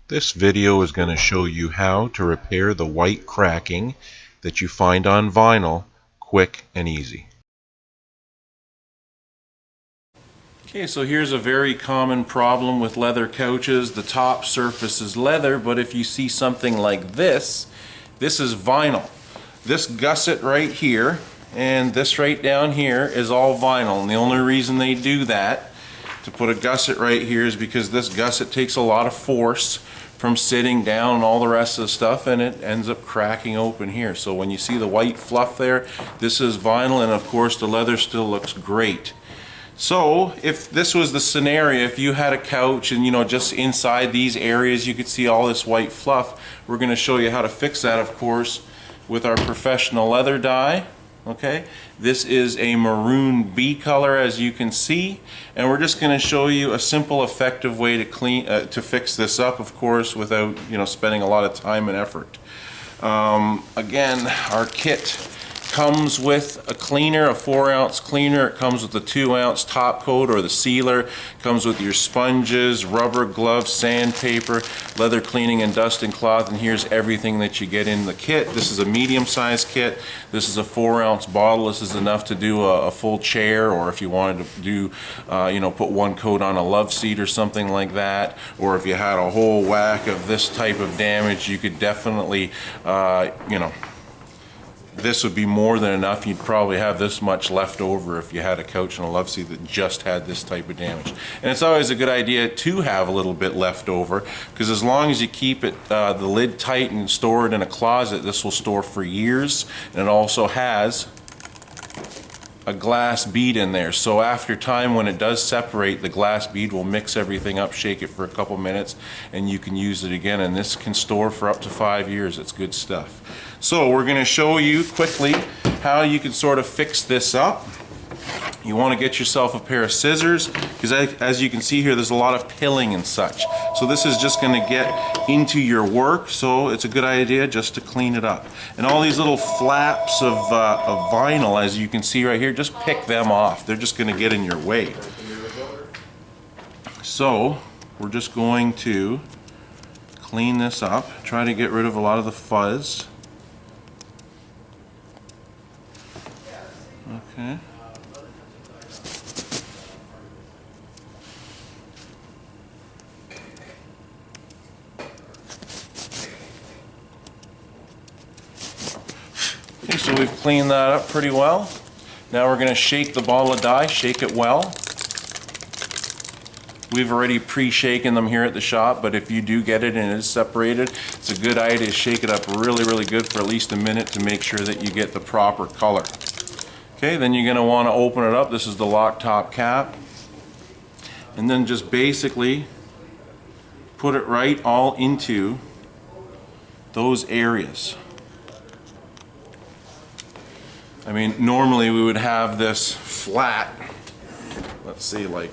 This video is going to show you how to repair the white cracking that you find on vinyl quick and easy. Okay, so here's a very common problem with leather couches. The top surface is leather, but if you see something like this, this is vinyl. This gusset right here and this right down here is all vinyl, and the only reason they do that to put a gusset right here is because this gusset takes a lot of force from sitting down and all the rest of the stuff, and it ends up cracking open here. So when you see the white fluff there, this is vinyl, and of course the leather still looks great. So if this was the scenario, if you had a couch and just inside these areas you could see all this white fluff, we're going to show you how to fix that, of course, with our professional leather dye. Okay, this is a maroon B color, as you can see, and we're just going to show you a simple, effective way to fix this up, of course, without spending a lot of time and effort. Again, our kit comes with a cleaner, a 4-ounce cleaner. It comes with a 2-ounce top coat or the sealer. It comes with your sponges, rubber gloves, sandpaper, leather cleaning and dusting cloth, and here's everything that you get in the kit. This is a medium-sized kit. This is a 4-ounce bottle. This is enough to do a full chair, or if you wanted to do, put one coat on a love seat or something like that, or if you had a whole whack of this type of damage, you could definitely, this would be more than enough. You'd probably have this much left over if you had a couch and a love seat that just had this type of damage. And it's always a good idea to have a little bit left over, because as long as you keep it the lid tight and store it in a closet, this will store for years. And it also has a glass bead in there, so after time, when it does separate, the glass bead will mix everything up, shake it for a couple minutes, and you can use it again. And this can store for up to 5 years. It's good stuff. So we're going to show you quickly how you can sort of fix this up. You want to get yourself a pair of scissors, because as you can see here, there's a lot of pilling and such. So this is just going to get into your work, so it's a good idea just to clean it up. And all these little flaps of vinyl, as you can see right here, just pick them off. They're just going to get in your way. So we're just going to clean this up, try to get rid of a lot of the fuzz. Okay. Okay, so we've cleaned that up pretty well. Now we're going to shake the ball of dye, shake it well. We've already pre-shaken them here at the shop, but if you do get it and it is separated, it's a good idea to shake it up really good for at least a minute to make sure that you get the proper color. Okay, then you're going to want to open it up. This is the lock top cap. And then just basically put it right all into those areas. I mean, normally we would have this flat, let's see, like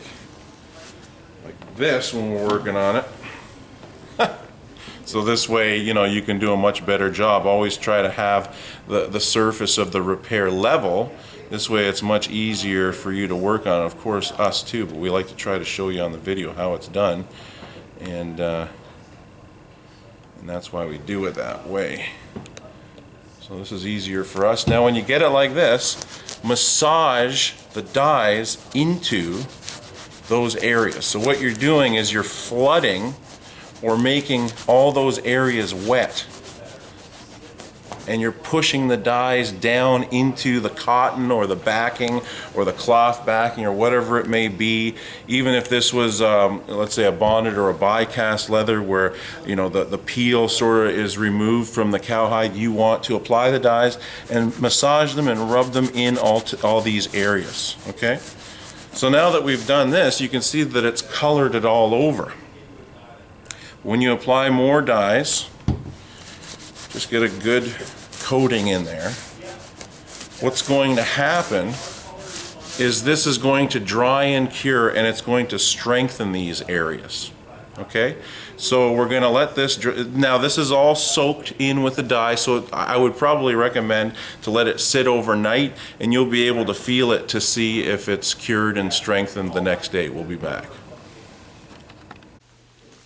this when we're working on it. So this way, you can do a much better job. Always try to have the surface of the repair level. This way it's much easier for you to work on. Of course, us too, but we like to try to show you on the video how it's done. And that's why we do it that way. So this is easier for us. Now when you get it like this, massage the dyes into those areas. So what you're doing is you're flooding or making all those areas wet. And you're pushing the dyes down into the cotton or the backing or the cloth backing or whatever it may be. Even if this was, let's say, a bonded or a die-cast leather where the peel sort of is removed from the cowhide, you want to apply the dyes and massage them and rub them in all these areas. Okay? So now that we've done this, you can see that it's colored it all over. When you apply more dyes, just get a good coating in there. What's going to happen is this is going to dry and cure, and it's going to strengthen these areas. Okay, so we're going to let this, now this is all soaked in with the dye, so I would probably recommend to let it sit overnight, and you'll be able to feel it to see if it's cured and strengthened the next day. We'll be back.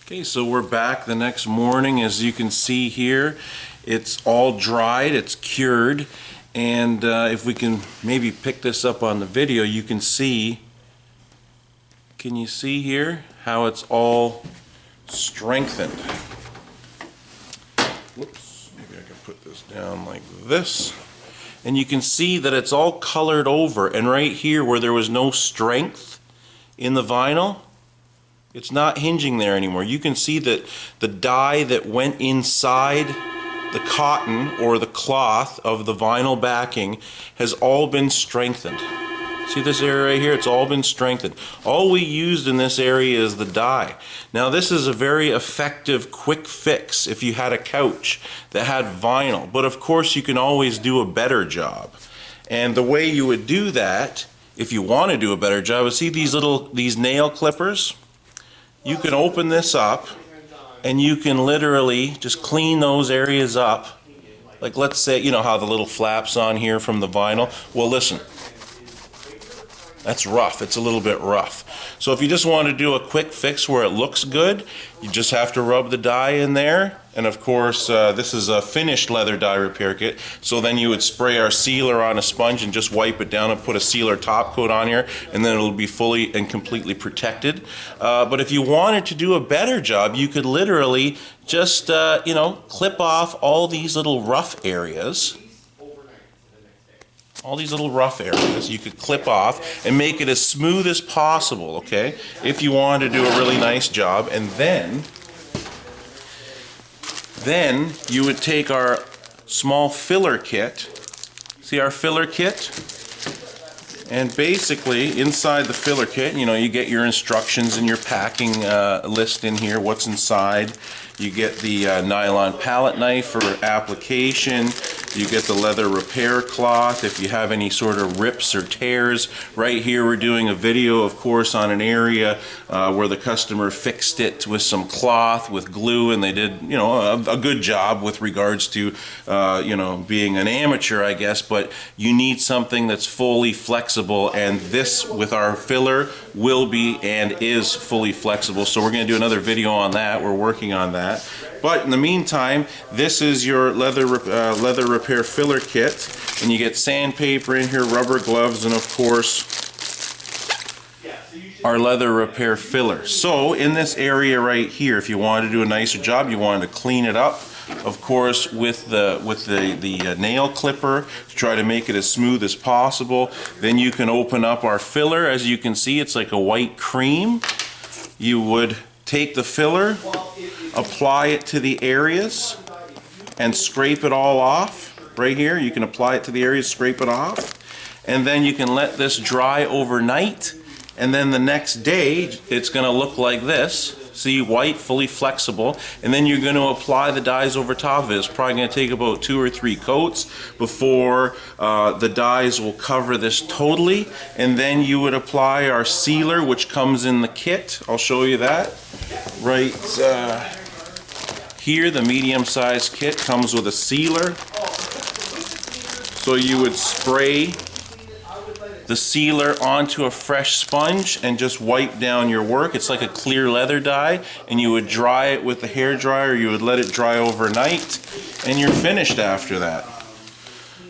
Okay, so we're back the next morning. As you can see here, it's all dried, it's cured, and if we can maybe pick this up on the video, you can see, can you see here how it's all strengthened? Whoops, maybe I can put this down like this. And you can see that it's all colored over, and right here where there was no strength in the vinyl, it's not hinging there anymore. You can see that the dye that went inside the cotton or the cloth of the vinyl backing has all been strengthened. See this area right here? It's all been strengthened. All we used in this area is the dye. Now this is a very effective quick fix if you had a couch that had vinyl, but of course you can always do a better job. And the way you would do that, if you want to do a better job, is see these nail clippers? You can open this up and you can literally just clean those areas up. Like let's say, you know how the little flaps on here from the vinyl? Well, listen, that's rough. It's a little bit rough. So if you just want to do a quick fix where it looks good, you just have to rub the dye in there. And of course, this is a finished leather dye repair kit. So then you would spray our sealer on a sponge and just wipe it down and put a sealer top coat on here, and then it'll be fully and completely protected. But if you wanted to do a better job, you could literally just, you know, clip off all these little rough areas. All these little rough areas you could clip off and make it as smooth as possible, okay? If you want to do a really nice job. And then you would take our small filler kit. See our filler kit? And basically inside the filler kit, you know, you get your instructions and your packing list in here, what's inside. You get the nylon palette knife for application. You get the leather repair cloth if you have any sort of rips or tears. Right here we're doing a video, of course, on an area where the customer fixed it with some cloth with glue, and they did, you know, a good job with regards to, you know, being an amateur, I guess, but you need something that's fully flexible, and this with our filler will be and is fully flexible. So we're going to do another video on that. We're working on that. But in the meantime, this is your leather repair filler kit, and you get sandpaper in here, rubber gloves, and of course our leather repair filler. So in this area right here, if you wanted to do a nicer job, you wanted to clean it up, of course, with the nail clipper to try to make it as smooth as possible. Then you can open up our filler. As you can see, it's like a white cream. You would take the filler, apply it to the areas, and scrape it all off. Right here, you can apply it to the areas, scrape it off, and then you can let this dry overnight, and then the next day it's going to look like this. See, white, fully flexible, and then you're going to apply the dyes over top of it. It's probably going to take about 2 or 3 coats before the dyes will cover this totally, and then you would apply our sealer, which comes in the kit. I'll show you that right here. The medium-sized kit comes with a sealer, so you would spray the sealer onto a fresh sponge and just wipe down your work. It's like a clear leather dye, and you would dry it with the hair dryer. You would let it dry overnight, and you're finished after that.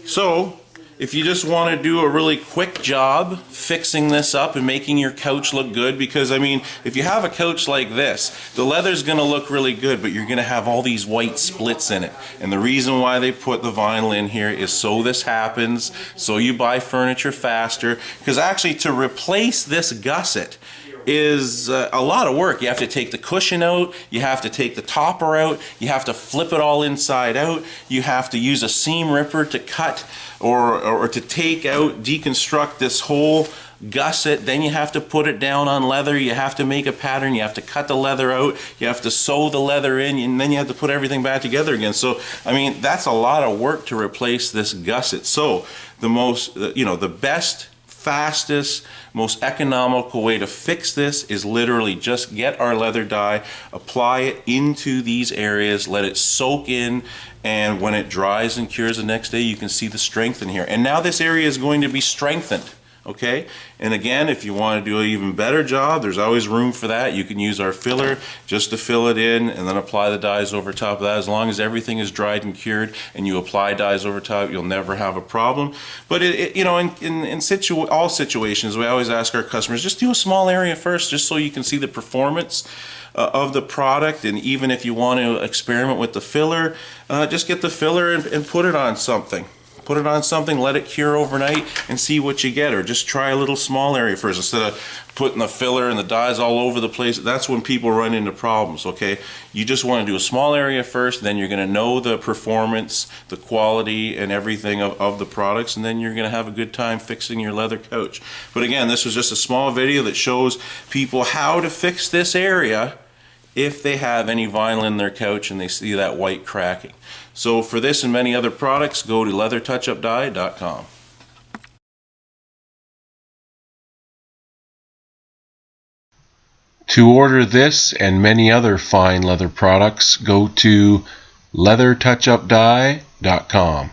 So if you just want to do a really quick job fixing this up and making your couch look good, because I mean, if you have a couch like this, the leather's going to look really good, but you're going to have all these white splits in it. And the reason why they put the vinyl in here is so this happens, so you buy furniture faster. Because actually, to replace this gusset is a lot of work. You have to take the cushion out, you have to take the topper out, you have to flip it all inside out, you have to use a seam ripper to cut or to take out, deconstruct this whole gusset. Then you have to put it down on leather, you have to make a pattern, you have to cut the leather out, you have to sew the leather in, and then you have to put everything back together again. So I mean, that's a lot of work to replace this gusset. So the most, you know, the best, fastest, most economical way to fix this is literally just get our leather dye, apply it into these areas, let it soak in, and when it dries and cures the next day, you can see the strength in here. And now this area is going to be strengthened. Okay, and again, if you want to do an even better job, there's always room for that. You can use our filler just to fill it in and then apply the dyes over top of that. As long as everything is dried and cured and you apply dyes over top, you'll never have a problem. But you know, in all situations, we always ask our customers, just do a small area first, just so you can see the performance of the product. And even if you want to experiment with the filler, just get the filler and put it on something. Put it on something, let it cure overnight, and see what you get. Or just try a little small area first instead of putting the filler and the dyes all over the place. That's when people run into problems, okay? You just want to do a small area first, then you're going to know the performance, the quality, and everything of the products, and then you're going to have a good time fixing your leather couch. But again, this was just a small video that shows people how to fix this area if they have any vinyl in their couch and they see that white cracking. So for this and many other products, go to leathertouchupdye.com. To order this and many other fine leather products, go to leathertouchupdye.com.